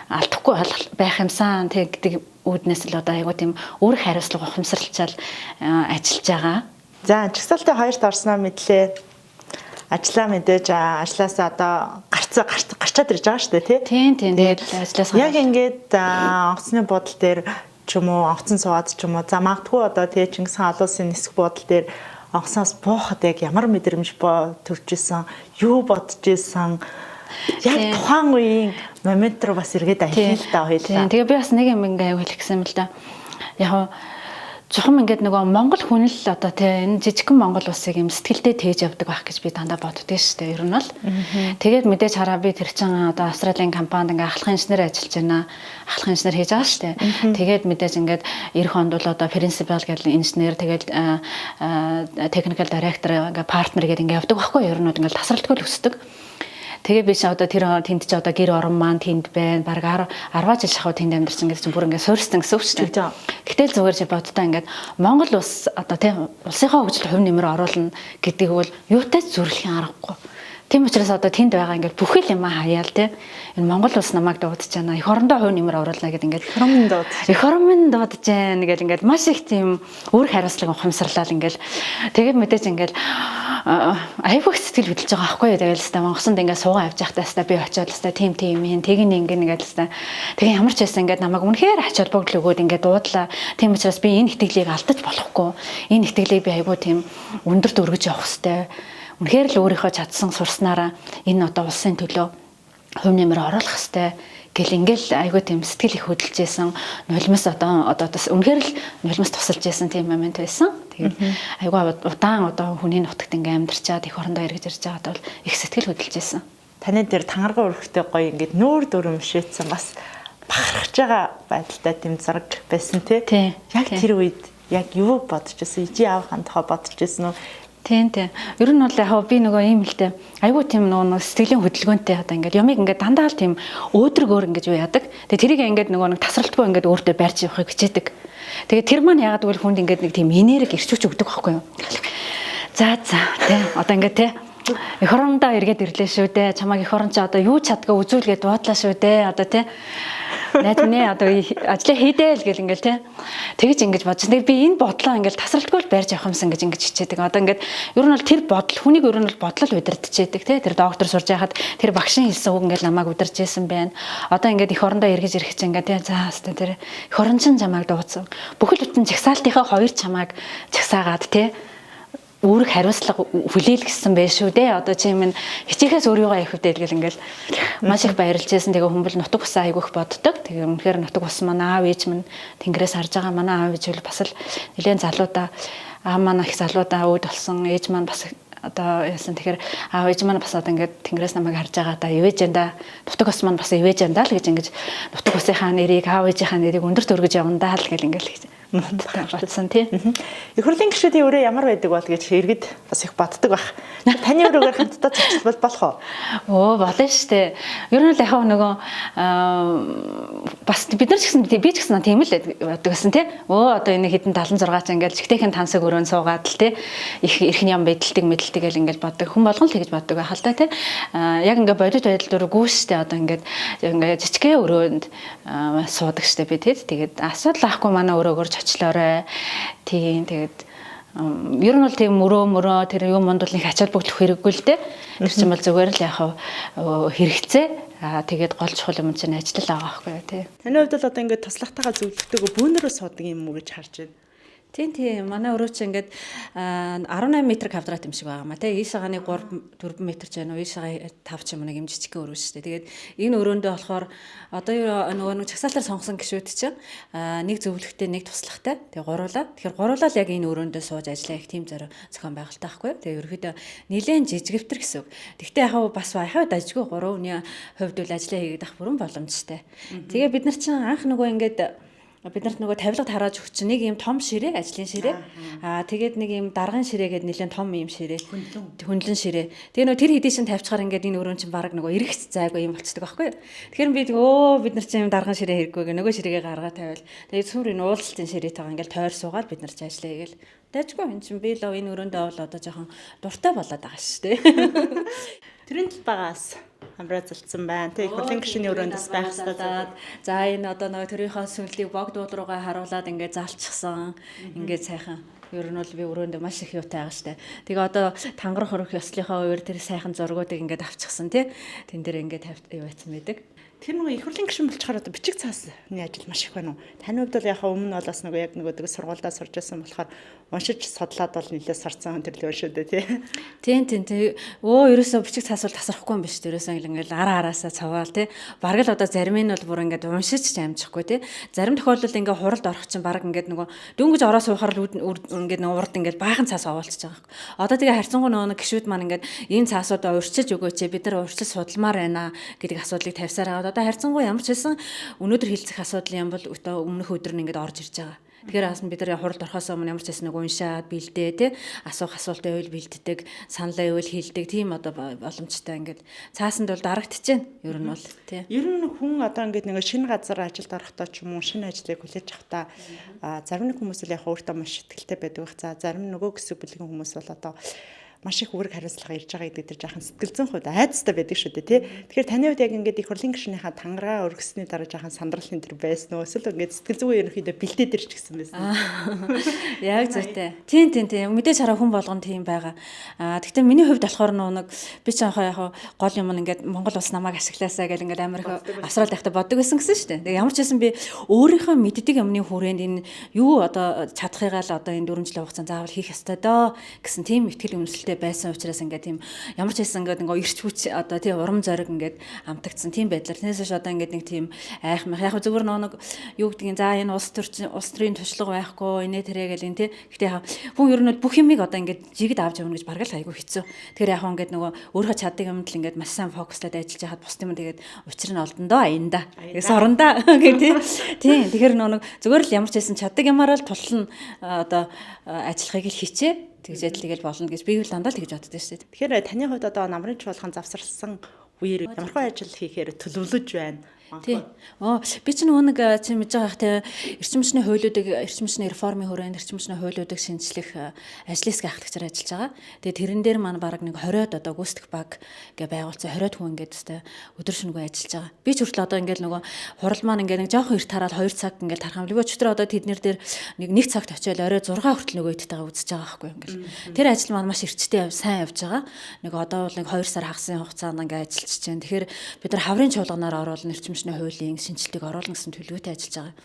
алдахгүй байх юмсаа гэдэг үүднээс л одоо айгуу тийм өөр хариуцлага ухамсарлчаал ажиллаж байгаа. За чагсаалтын хоёрт орсноо мэдлээ. Ажлаа мэдээж ажлаасаа одоо гарчаад ирж байгаа шүү дээ тий. Тийм тэгээд ажлаас яг ингээд онгоцны бодол дээр ч юм уу онгоцон суугаад ч юм уу за магадгүй одоо тий Чингис хаан олон улсын нисэх бодол дээр онгоцноос буухад яг ямар мэдрэмж төрж исэн юу бодож исэн яг тухайн үеийн момент руу бас эргээд аялал та хоёлаа. Тэгээ би бас нэг юм ингээ аяг хэлэх гэсэн юм л да. Яг жоохон ингээд нөгөө Монгол хүн л одоо тий энэ жижигхэн Монгол улсыг юм сэтгэлдээ тээж явдаг байх гэж би дандаа боддог шүү дээ. Ер нь бол тэгээд мэдээж хараа би тэр чин одоо Австралийн компанид ингээ ахлах инженер ажиллаж байна. Ахлах инженер хийж байгаа шүү дээ. Тэгээд мэдээж ингээд 90 онд бол одоо принципал гэдэг инженер тэгээд техникал директор ингээ партнер гэдэг ингээ явдаг байхгүй юу? Ер нь ингээ тасралтгүй л өсдөг. Тэгээ биш одоо тэр тэнд ч одоо гэр орон маань тэнд байна. Бараг 10 жил шахав тэнд амьдарсан гэсэн чинь бүр ингээ суурьсан гэсэн үг шүү дээ. Гэтэл зүгээр чи боддоо ингээд Монгол улс одоо тийм улсынхаа хөгжилд хувь нэмэр оруулна гэдэг бол юутай зүрлэхийн аргагүй. Тийм учраас одоо тэнд байгаа ингээд бүхэл юм хаяал тийм энэ Монгол улс намайг дуудаж байна. Эх орондоо хувь нэмэр оруулна гэдэг ингээд эх оромын дуудаж байна гэдэг ингээд маш их тийм өөр хариуцлага ухамсарлал ингээд тэгээд мэдээж ингээд айвуух сэтгэл хөдлөж байгаа байхгүй юу. Тэгэл хэвээр Монгосонд ингээд суугаа авч явахдаа хэвээр би очиод хэвээр тийм юм тэг ингээд хэвээр тэгээ ямар ч байсан ингээд намайг үнэхээр ач холбогдол өгөөд ингээд дуудлаа. Тийм учраас би энэ итгэлийг алдаж болохгүй. Энэ итгэлийг би айвуу тийм өндөрт өргөж явах хэвээр үнэхээр л өөрийнхөө чадсан сурснараа энэ одоо улсын төлөө хувь нэмэр оруулах хэвээр гэл ингээл айгүй тийм сэтгэл их хөдөлж исэн нулимс одоо үнэхээр л нулимс тусалж исэн тийм момент байсан. Тэгээд айгүй удаан одоо хүний нутагт ингээм амьдарчаад их орондоо эргэж ирж байгаад бол их сэтгэл хөдөлж исэн. Таны дээр тангараг өрхтэй гоё ингээд нүүр дүрм шийдсэн бас бахархаж байгаа байдалтай тийм зураг байсан тий. Яг тэр үед яг юу бодож исэн? Ижи аав хандхаа бодож исэн үү? Тийм. Ер нь бол яг би нөгөө ийм л дээ. Айгуу тийм нөгөө сэтгэлийн хөдөлгөөнтэй одоо ингээд ямиг ингээд дандаа л тийм өөдрөгөөр ингээд юу яадаг. Тэгээ тэрийг ингээд нөгөө нэг тасралтгүй ингээд өөртөө барьж явахыг хичээдэг. Тэгээ тэр маань ягаад гэвэл хүнд ингээд нэг тийм энерги ирчүүч өгдөг байхгүй юу? За тий. Одоо ингээд тий. Эх орондоо эргээд ирлээ шүү дээ. Чамайг эх орон чи одоо юу чадгаа үзүүлгээд дуудлаа шүү дээ. Одоо тий. Найд минь одоо ажлаа хийдээ л гэл ингээл тий. Тэгэж ингэж бодож. Тэгээ би энэ бодлоо ингээл тасралтгүй л барьж явах юмсан гэж ингэж хичээдэг. Одоо ингээд ер нь бол тэр бодол хүнийг ер нь бол бодлол удирдчихэдэг тий. Тэр доктор сурж байхад тэр багшийн хэлсэн үг ингээл намайг удирж ийсэн байна. Одоо ингээд эх орондоо эргэж ирэх чинь ингээд тий. За хэвээ тэр эх орон чин чамайг дуудсан. Бүхэл бүтэн жагсаалтынхаа хоёр чамайг жагсаагаад тий. Үүрэг хариуцлага хүлээлгэсэн байх шүү дээ. Одоо чи минь хичээхээс өөрийгөө их хөдөл гэл ингээл маш их баярлж байсан. Тэгээ хүмүүс нутаг усаа айгүйх боддог. Тэгээ үнэхээр нутаг ус маань аав ээж минь тэнгэрээс харж байгаа манай аав ээж бол бас л нэлээд залуудаа аав маань их залуудаа өөд болсон. Ээж маань бас одоо яасан тэгэхээр аав ээж маань бас одоо ингээд тэнгэрээс намайг харж байгаа да ивэж энэ нутаг ус маань бас ивэж энэ л гэж ингэж нутаг усынхаа нэрийг аав ээжийнхаа нэрийг өндөрт өргөж явна даа л гэл ингээл бодсон тий. Их хурлын гишүүдийн өрөө ямар байдаг бол гэж иргэд бас их боддог байх. Таны өрөөгөр хамтдаа зочлбол болох уу? Оо болно шүү дээ. Ер нь л яг нөгөө бас бид нар ч гэсэн би ч гэсэн тийм л байдаг гэсэн тий. Оо одоо энэ хэдэн 76 ч ингээл жигтэйхэн тансаг өрөөнд суугаад л тий. Их эрхний ям бэдэлдэг мэдэлдэг гэл ингээл боддог. Хүн болгон л тэгж боддог байх л та тий. Яг ингээ бодит байдал дээр гүйштэй одоо ингээ жижигхэн өрөөнд суудаг штэ би тий. Тэгээд асуудал ахгүй манай өрөөгөр очлоорой. Тийм тэгээд ер нь бол тийм мөрөө тэр юм монд бол нэг ачаал бүгдлэх хэрэггүй л дээ. Тэр чинь бол зүгээр л яг хэрэгцээ. Тэгээд гол чухал юм чинь ажил байгаа байхгүй тий. Таны хувьд л одоо ингээд туслахтайгаа зөвлөлтөөгөө бүүнөрөө суудаг юм уу гэж харж байна. Тийм. Манай өрөө чи ингээд 18 м квадрат юм шиг байгаа маа тий. Ийшээгаа нэг 3 4 м ч байна уу. Ийшээгаа 5 ч юм нэг юм жижигхэн өрөө шүү дээ. Тэгээд энэ өрөөндөө болохоор одоо нөгөө нэг чагсаалтаар сонгосон гишүүд чинь нэг зөвлөгтэй нэг туслахтай. Тэгээ гуруулаа. Тэгэхээр гуруулаа л яг энэ өрөөндөө сууж ажиллаа их тийм зохион байгуулалтай байхгүй. Тэгээ ерөөдөө нэлээд жижигвтер гэсэн үг. Тэгтээ яг бас хахад ажгүй 3 хүний хувьд бол ажиллаа хийгээд авах бүрэн боломжтой. Тэгээ бид нар чинь анх нөгөө ингээд бид нарт нөгөө тавилга тарааж өгч нэг юм том ширээ, ажлын ширээ. Тэгээд нэг юм даргын ширээ гэдэг нэлээд том юм ширээ. Хөндлөн ширээ. Тэгээ нөгөө тэр хэдийн шин тавьчихаар ингээд энэ өрөөнд чинь баг нөгөө эргэж зайгүй юм болцдог байхгүй юу. Тэгэхээр би бид нар чинь юм даргын ширээ хэрэггүй нөгөө ширээгээ гаргаа тавиал. Тэгээд сүр энэ уулзалтын ширээтэйгээ ингээд тойр суугаад бид нар ч ажиллая гээл. Дэжгүй энэ чинь би л энэ өрөөндөө бол одоо жоохон дуртай болоод байгаа шүү дээ. Тэрийн талбайгаас амраа зэлцсэн байна. Тэг хурлын гишүүний өрөөндөөс байх хэрэгтэй. За энэ одоо нөгөө төрийнхөө сүнлийг бог дууд руугаа харуулад ингээд залчихсан. Ингээд сайхан. Ер нь бол би өрөөндөө маш их юутай байгаа штэ. Тэгээ одоо тангарах хөрөх ёслынхаа үеэр тэр сайхан зургуудыг ингээд авчихсан тий. Тэн дээр ингээд юу байцсан байдаг. Тэр нөгөө их хурлын гишүүн болчихоор одоо бичиг цаасны ажил маш их байна уу? Таны хувьд бол яхаа өмнө нь болоос нөгөө яг нөгөө сургуульдаа сурж байсан болохоор уншиж судлаад бол нэлээд сарцсан хөндөрл шүү дээ тий. Тийм. Ерөөсөө бичиг цаас бол тасрахгүй юм биш дээ. Ерөөсөө ингээл араасаа цаваал тий. Бараг л одоо зарим нь бол бүр ингээд уншиж ч амжихгүй тий. Зарим тохиолдолд ингээд хуралд орох чинь бараг ингээд нөгөө дөнгөж ороо суухаар л ингээд нөгөө урд ингээд баахан цаас овоолчихж байгаа юм. Одоо тэгээ харьцангуй нөгөө гишүүд маань ингээд энэ цаасуудаа урьчилж өгөөч бид нар урьчилж судалмаар байна гэдэг асуудлыг тавьсаар одоо харьцангуй ямар ч хэлсэн өнөөдөр хилцэх асуудал юм бол одоо өмнөх өдөр нь ингээд орж ирж байгаа. Тэгэхээр бас бид нар хуралд орохоос өмнө ямар ч хэлсэн нэг уншаад бэлдээ тий асуух асуултаа үйл бэлддэг саналаа үйл хийлдэг тийм одоо боломжтой ингээд цаасанд бол дарагдчихээн ер нь бол тий. Ер нь хүн одоо ингээд нэг шинэ газар ажилд орохдоо ч юм уу шинэ ажлыг хүлээж авахдаа зарим нэг хүмүүс л яг өөртөө маш ихтэй байдаг байх. За зарим нөгөө хэсэг бүлгийн хүмүүс бол одоо маш их үүрэг хариуцлага ирж байгаа гэдэг тэр жаахан сэтгэл зүйн хувьд айцтай байдаг шүү дээ тий. Тэгэхээр таны хувьд яг ингээд их хурлын гишүүнийхаа тангараа өргөсний дараа жаахан сандралын тэр байсан уу? Эсвэл ингээд сэтгэл зүйн ерөнхийдөө бэлдээд ирж гисэн байсан. Яг зөвтэй. Тийм. Мэдээж хараа хүн болгон тийм байгаа. Гэхдээ миний хувьд болохоор нэг би ч яг гол юм ингээд Монгол улс намайг ашиглаасаа гэл ингээд амар их асраад байхдаа боддог байсан гэсэн шүү дээ. Тэгээ ямар ч байсан би өөрийнхөө мэддэг юмны хүрээнд энэ юу одоо чадахыгаа л одоо энэ 4 жилийн хугацаанд заавал хийх ёстой доо гэсэн тийм ихтгэл үнэмшил байсан учраас ингээд тийм ямар ч хэлсэн ингээд ингээ ирч хүч одоо тийм урам зориг ингээд амтагдсан тийм байдлаар тэрнээс одоо ингээд нэг тийм айхмах яг зүгээр нэг юу гэдгийг за энэ улс төрийн туршлага байхгүй инээ тэрэ гэл энэ тий. Гэхдээ хүн ер нь бүх юмыг одоо ингээд жигд авч явна гэж бараг л айгүй хэцүү. Тэгэхээр яг ингээд нөгөө өөрөө чаддаг юмд л ингээд маш сайн фокуслаад ажиллаж яхад бус юм тэгээд учир нь олдондоо аянда. Тэгээс орондоо гэх тий. Тэгэхээр нөгөө зүгээр л ямар ч хэлсэн чаддаг юмараа л тулна одоо ажиллахыг л хичээ. Тэгж ажиллагээл болно гэж би л дандаа л тэгж боддог шүү дээ. Тэгэхээр таны хувьд одоо намрын чуулган завсарласан үеэр ямархуу ажил хийхээр төлөвлөж байна. Тийм. Би ч нэг чи мэдж байгаа те эрчим хүчний хуулиудыг эрчим хүчний реформын хүрээнд эрчим хүчний хуулиудыг шинжлэх ажлын хэсгийн ахлагчаар ажиллаж байгаа. Тэгээ тэрэн дээр маань баг нэг 20-од одоо гүйцэтгэх баг гэ байгуулсан 20-од хүн ингээд те өдөр шөнөгүй ажиллаж байгаа. Би ч хүртэл одоо ингээд нөгөө хурал маань ингээд нэг жоохон эрт хараад 2 цаг ингээд тархам. Лгөө өчтөр одоо тэднэр дээр нэг цагт очиод орой 6 хүртэл нөгөө идтэйгээ үзэж байгаа байхгүй ингээд. Тэр ажил маань маш эрчтэй сайн явж байгаа. Нэг одоо бол нэг 2 сар хагасны хугацаанд ингээд ажиллаж байна. Тэгэхээр бид нар хаврын чуулганаар оруулна эрчим хуулийн шинжилгээг оруулна гэсэн төлөвлөгөөтэй ажиллаж байгаа.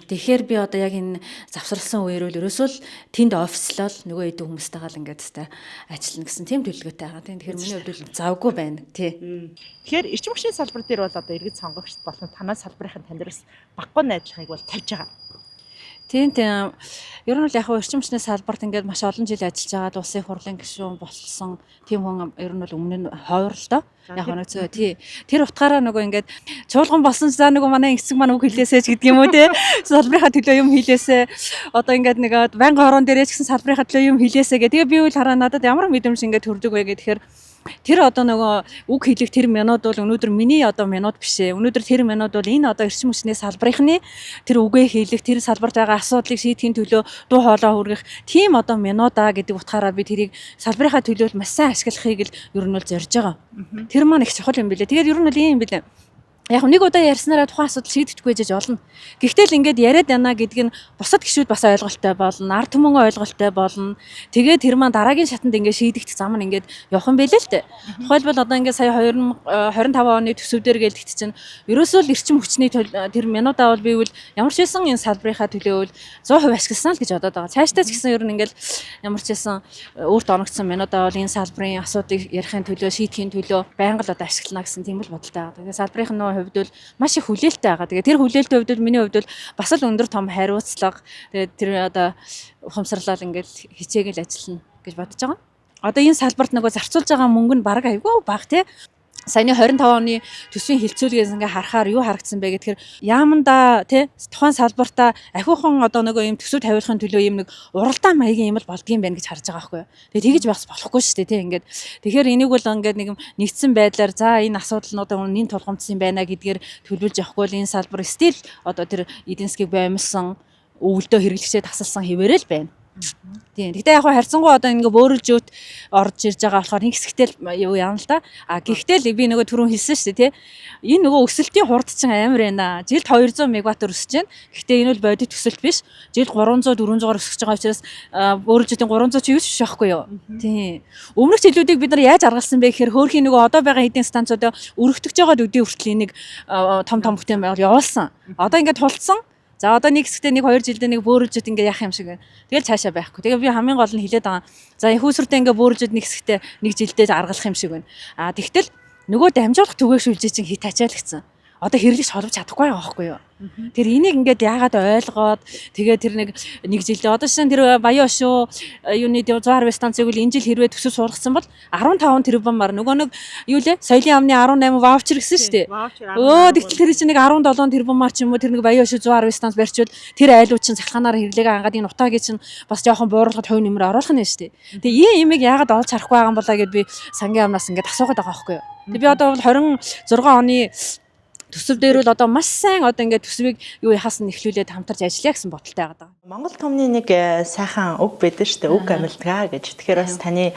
Тэгэхээр би одоо яг энэ завсарласан үеэр л ерөөсөө л тэнд офислол нөгөө эдэн хүмүүстэйгээ л ингээд тест ажиллана гэсэн тийм төлөвлөгөөтэй байгаа. Тэгэхээр миний хувьд л завгүй байна тий. Тэгэхээр эрчим хүчний салбар дээр бол одоо иргэд сонгогч болон танай салбарын таньдраас баггүй найзлахыг бол тавьж байгаа. Тийм. Ер нь л яг эрчим хүчний салбарт ингээд маш олон жил ажиллаж байгаа улсын хурлын гишүүн болсон тийм хүн ер нь бол өмнө нь хойр л доо. Яг нэг зөө тий. Тэр утгаараа нөгөө ингээд чуулган болсон за нөгөө манай эцэг маань үг хэлээсэй ч гэдэг юм уу тий. Салбарынхаа төлөө юм хэлээсэй. Одоо ингээд нэг байнгын орон дээрээ ч гэсэн салбарынхаа төлөө юм хэлээсэй гэх. Тэгээ би үл хараа надад ямар мэдрэмж ингээд төрдөг вэ гэхээр тэр одоо нөгөө үг хэлэх тэр минут бол өнөөдөр миний одоо минут биш ээ. Өнөөдөр тэр минут бол энэ одоо эрчим хүчний салбарынхны тэр үгээ хэлэх, тэр салбарт байгаа асуудлыг шийдэхийн төлөө дуу хоолой хүргэх тийм одоо минутаа гэдэг утгаараа би тэрийг салбарынхаа төлөө маш сайн ашиглахыг л ер нь бол зорж байгаа. Тэр маань их чухал юм билээ. Тэгээд ер нь бол ийм юм билээ. Яг нэг удаа ярьснараа тухайн асуудал шийдэгдэхгүй жиж болно. Гэхдээ л ингээд яриад байна гэдг нь бусад гишүүд бас ойлголттой болно. Ард түмэн ойлголттой болно. Тэгээд тэр маань дараагийн шатанд ингээд шийдэгдэх зам нь ингээд явах юм байлээ л дээ. Тухайлбал одоо ингээд сая 2025 оны төсөвдөр гэлдэгт чинь ерөөсөө л эрчим хүчний тэр минутаа бол би бол ямар ч байсан энэ салбарынхаа төлөө бол 100% ашигласан л гэж бодоод байгаа. Цаашдаа ч гэсэн ер нь ингээд ямар ч байсан өөрт оногдсон минутаа бол энэ салбарын асуудлыг ярихын төлөө шийдэхийн төлөө байнга л одоо ашиглана гэсэн тийм л бодолтой байгаа. Тэгээд салбарынх нь хувьд бол маш их хүлээлттэй байгаа. Тэгээд тэр хүлээлттэй хувьд бол миний хувьд бол бас л өндөр том хариуцлага тэгээд тэр одоо ухамсарлал ингээд хичээгэл ажиллана гэж бодож байгаа. Одоо энэ салбарт нөгөө зарцуулж байгаа мөнгө нь бараг айгүй бага тий. саяны 25 оны төсвийн хилцүүлгээс ингээ харахаар юу харагдсан бэ гэхээр яаманда тий тухайн салбартаа ахиухан одоо нөгөө юм төсөв тавиулахын төлөө юм нэг уралдаан маягийн юм л болдгийм байх гэж харж байгаа байхгүй юу. Тэгээ тэгэж бас болохгүй шүү дээ тий ингээд. Тэгэхээр энийг бол ингээд нэг нэгдсэн байдлаар за энэ асуудалнуудаа нин тулгамдсан байна гэдгээр төлөвлөж явахгүй л энэ салбар стил одоо тэр эдийн засгийг боомлсон өвөлдөө хэрэглэгчээ тасалсан хэвээрээ л байна. Тийм. Гэхдээ яг харьцангуй одоо ингээ бөөрөлжөөт орж ирж байгаа болохоор нэг хэсэгтэл юу яана л да. А гэхдээ л би нөгөө түрүүн хэлсэн шүү дээ тий. Энэ нөгөө өсөлтийн хурд чинь амар байна. Жилд 200 мегаватт өсөж байна. Гэхдээ энэ бол бодит өсөлт биш. Жилд 300 400-аар өсөж байгаа учраас бөөрөлжөөтийн 300 ч юу ч биш байхгүй юу. Тийм. Өмнөх жилүүдийг бид нар яаж аргалсан бэ гэхээр хөөрхийн нөгөө одоо байгаа эдийн станцуудаа өргөтгөж байгаа үдийн хүртэл энийг том бүтээн байгаад явуулсан. Одоо ингээд тулцсан. За одоо нэг хэсэгтээ нэг 2 жилдээ нэг бөөрөлжөд ингээ яах юм шиг байна. Тэгэл цаашаа байхгүй. Тэгээ би хамгийн гол нь хэлээд байгаа. За хүүсвэртээ ингээ бөөрөлжөд нэг хэсэгтээ нэг жилдээ аргалах юм шиг байна. А тэгтэл нөгөө дамжуулах түгээгшүүлжээ чинь хит ачаалагдсан. Одоо хэрэглэж холбож чадахгүй байгаа байхгүй юу? Тэр энийг ингээд яагаад ойлгоод тэгээ тэр нэг жилдээ одоо шин тэр Баян шүү юуны 160 станцыг үл энэ жил хэрвээ төсөв суулгасан бол 15 тэрбумаар нөгөө нэг юу лээ соёлын амны 18 ваучер гэсэн шүү дээ. Тэгтэл тэр чинь нэг 17 тэрбумаар ч юм уу тэр нэг Баян шүү 160 станц барьчвал тэр айлууд чинь цахилгаанаар хэрэглэгээ ангаад энэ утаагийн чинь бас жоохон бууруулахад хувь нэмэр оруулах нь шүү дээ. Тэгээ ийм яагаад олж харахгүй байгаа юм болоо гэд би сангийн амнаас ингээд асуугаад байгаа байхгүй юу. Тэгээ би одоо бол 26 оны төсөв дээр бол одоо маш сайн одоо ингээд төсвийг юу яхаас нь эхлүүлээд хамтарч ажиллая гэсэн бодолтой байгаа. Монгол томны нэг сайхан үг байдаг шүү дээ. Үг амилтгаа гэж. Тэгэхээр бас таны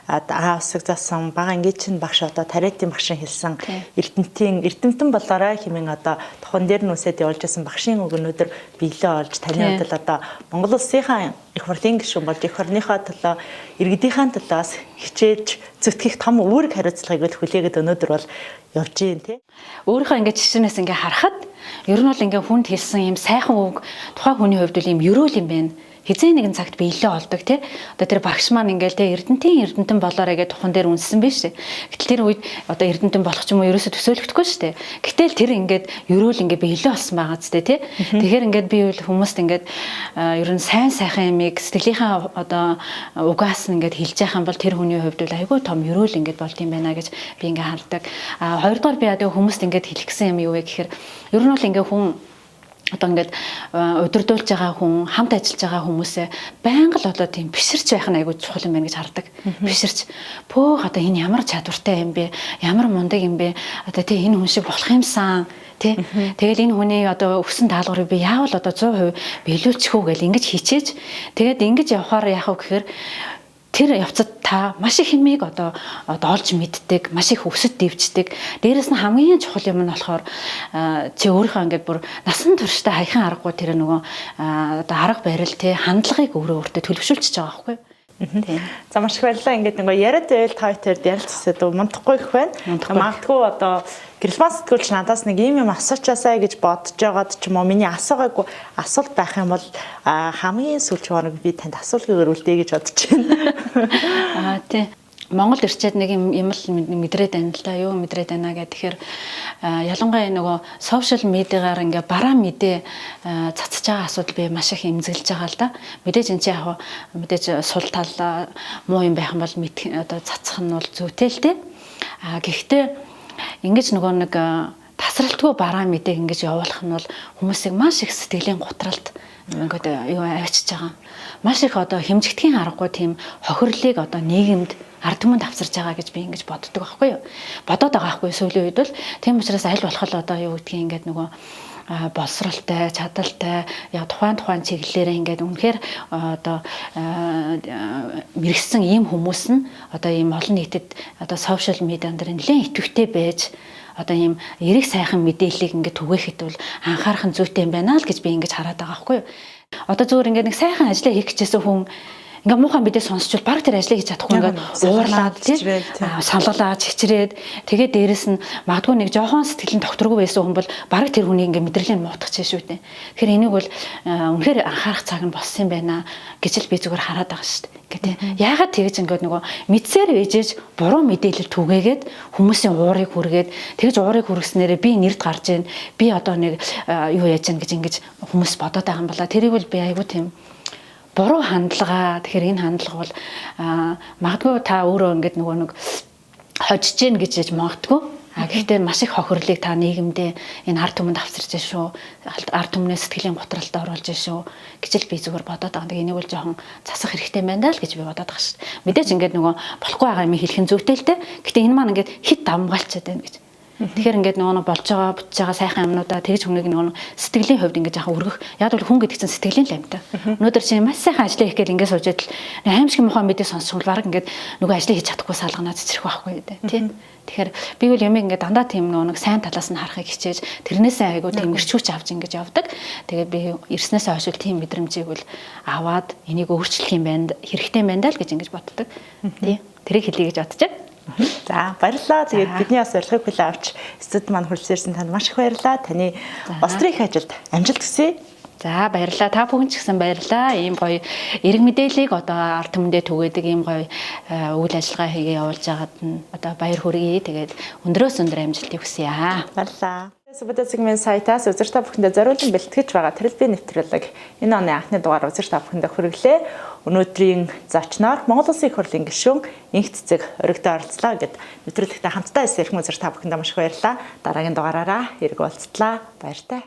усыг заасан бага ангичин багш одоо тариатын багшин хэлсэн эрдэмтэн болоорой хэмээн одоо тохон дээр нүсэд явуулж байсан багшийн үг өнөөдөр биелээ олж таны хувьд одоо Монгол улсынхаа их хурлын гишүүн болж их орныхоо төлөө иргэдийнхаа төлөөс хичээж зүтгэх том үүрэг хариуцлагыг хүлээгээд өнөөдөр бол явж гин тий. Өөрийнхөө ингээд жишээнээс ингээд харахад ер нь бол ингээд хүнд хэлсэн юм сайхан үг тухайн хүний хувьд бол юм ерөөл юм байна. Хизээ нэгэн цагт биелээ олдог тий. Одоо тэр багш маань ингээл тий эрдэнтэн болоорой гэж тухан дээр үнссэн биш үү. Гэтэл тэр үед одоо эрдэнтэн болох ч юм уу ерөөсө төсөөлөгдөхгүй шүү дээ. Гэтэл тэр ингээд ерөөл ингээд биелээ олсон байгаа ч тий. Тэгэхээр ингээд би бол хүмүүст ингээд ер нь сайн сайхан юмыг сэтгэлийнхаа одоо угаас ингээд хэлж яхах юм бол тэр хүний хувьд бол айгүй том ерөөл ингээд болд юм байна гэж би ингээд хардаг. Хоёрдугаар би одоо хүмүүст ингээд хэлэх гэсэн юм юу вэ гэхээр ер нь бол ингээд хүн одоо ингээд удирдуулж байгаа хүн хамт ажиллаж байгаа хүмүүсээ байнга л одоо тийм биширч байх нь айгүй чухал юм байна гэж хардаг. Биширч пөөх одоо энэ ямар чадвартай юм бэ? Ямар мундаг юм бэ? Одоо тий энэ хүн шиг болох юмсан тий. Тэгэл энэ хүний одоо өгсөн даалгаврыг би яавал одоо 100% биелүүлчих үү гэл ингэж хичээж тэгээд ингэж явахаар яах вэ гэхээр тэр явцад та маш их хэмээг одоо олж мэддэг, маш их өсөд дэвждэг. Дээрэс нь хамгийн чухал юм нь болохоор чи өөрийнхөө ингээд бүр насан туршдаа хаяхан аргагүй тэр нөгөө одоо арга барил те хандлагыг өөртөө төлөвшүүлчихэж байгаа байхгүй юу? За маш их баярлалаа. Ингээд нөгөө яриад байвал та хоёрт ярилцсад мунтахгүй их байна. Магадгүй одоо гэрэлмаа сэтгүүлч надаас нэг юм асуучаасаа гэж бодож байгаад ч юм уу миний асуугаагүй асуулт байх юм бол хамгийн сүүлч хоног би танд асуулгыг өрүүлдэе гэж бодож байна. Тий. Монгол ирчээд нэг юм л мэдрээд байна л да. Юу мэдрээд байна гэдэг тэгэхээр ялангуяа нөгөө сошиал медиагаар ингээ бараа мэдээ цацж байгаа асуудал би маш их эмзэглэж байгаа л да. Мэдээж энэ чинь яг мэдээж сул тал муу юм байх юм бол одоо цацах нь бол зүйтэй л дээ. Гэхдээ ингэж нөгөө нэг тасралтгүй бараа мэдээг ингэж явуулах нь бол хүмүүсийг маш их сэтгэлийн гутралд ингээд юу авчиж байгаа. Маш их одоо хэмжигдэхийн аргагүй тийм хохирлыг одоо нийгэмд ард түмэнд авчирж байгаа гэж би ингэж боддог байхгүй юу. Бодоод байгаа байхгүй сүүлийн үед бол тийм учраас аль болох л одоо юу гэдгийг ингээд нөгөө боловсралтай, чадaltaй яа тухайн чиглэлээрээ ингээд үнэхээр одоо мэрэгсэн ийм хүмүүс нь одоо ийм олон нийтэд одоо сошиал медиан дээр нэлээд идэвхтэй байж одоо ийм эрэг сайхан мэдээллийг ингээд түгээхэд бол анхаарах нь зүйтэй юм байна л гэж би ингэж хараад байгаа байхгүй юу. Одоо зүгээр ингээд нэг сайхан ажлаа хийх гэжсэн хүн ингээ муухай мэдээ сонсчвал баг тэр ажлыг хийж чадахгүй ингээд уурлаад тий саналгалаа чичрээд тэгээд дээрэс нь магадгүй нэг жоохон сэтгэлийн докторгүй байсан хүн бол баг тэр хүний ингээ мэдрэлийг муутгах чинь шүү дээ. Тэгэхээр энийг бол үнэхээр анхаарах цаг нь болсон юм байна гэж л би зүгээр хараад байгаа шүү дээ. Ингээ тий яагаад тэгэж ингээд нөгөө мэдсээр ээжээж буруу мэдээлэл түгээгээд хүмүүсийн уурыг хүргээд тэгж уурыг хүргэснээрээ би нэрд гарч ийн би одоо нэг юу яаж яах гэж ингэж хүмүүс бодоод байгаа юм бала тэрийг бол би айгуу тийм буруу хандлага. Тэгэхээр энэ хандлага бол магадгүй та өөрөө ингээд нөгөө нэг хожиж гин гэж яж магадгүй. Гэхдээ маш их хохирлыг та нийгэмдээ энэ ард түмэнд авчирч шүү. Ард түмнээ сэтгэлийн готролд оруулж шүү гэж л би зүгээр бодоод байгаа. Энийг бол жоохон засах хэрэгтэй байна даа л гэж би бодоод байгаа шүү. Мэдээж ингээд нөгөө болохгүй байгаа юм хэлхэн зүйтэй л те. Гэхдээ энэ маань ингээд хит давмгаалчаад байна гэж. Тэгэхээр ингээд нөгөө болж байгаа бүтэж байгаа сайхан юмнуудаа тэгж хүнийг нөгөө сэтгэлийн хувьд ингээд яхаа өргөх. Яг бол хүн гэдэг чинь сэтгэлийн л амьтаа. Өнөөдөр чинь маш сайхан ажил хийх гээл ингээд сууж идэл аимшиг мохоо мэдээ сонсчихвол баг ингээд нөгөө ажлыг хийж чадахгүй салганаа цэцрэх байхгүй тийм. Тэгэхээр би бол юм ингээд дандаа тийм нөгөө сайн талаас нь харахыг хичээж тэрнээсээ айгуу тийм ирчүүч авч ингэж явдаг. Тэгээд би ирснээсээ хойш тийм мэдрэмжийг бол аваад энийг өөрчлөх юм байна хэрэгтэй байна даа л гэж ингэж боддог. Тийм. Тэрийг хэлье гэж бодож байна. За баярлалаа. Тэгээд бидний бас урилгыг хүлээн авч студид маань хүрэлцээрсэн танд маш их баярлалаа. Таны Острих ажилд амжилт хүсье. За баярлалаа. Та бүхэн ч гэсэн баярлалаа. Ийм гоё эрг мэдээллийг одоо ард түмэндээ түгээдэг ийм гоё үйл ажиллагаа хийгээ явуулж байгаад нь одоо баяр хүргэе. Тэгээд өндрөөс өндөр амжилтыг хүсье аа. Баярлалаа. Суббота цэгийн сайтаас үзэж та бүхэндээ зориулан бэлтгэж байгаа Тэрэлбийн нэвтрүүлэг энэ оны анхны дугаар үзэж та бүхэндээ хүргэлээ. Өнөөдрийн зочноор Монгол Улсын их хурлын гишүүн Инх цэцэг өргөдөө оролцлоо гэд нэвтрүүлэгтээ хамтдаа ирсэн эрхэм үзэж та бүхэндээ маш их баярлалаа. Дараагийн дугаараараа эрг уулзтлаа. Баяртай.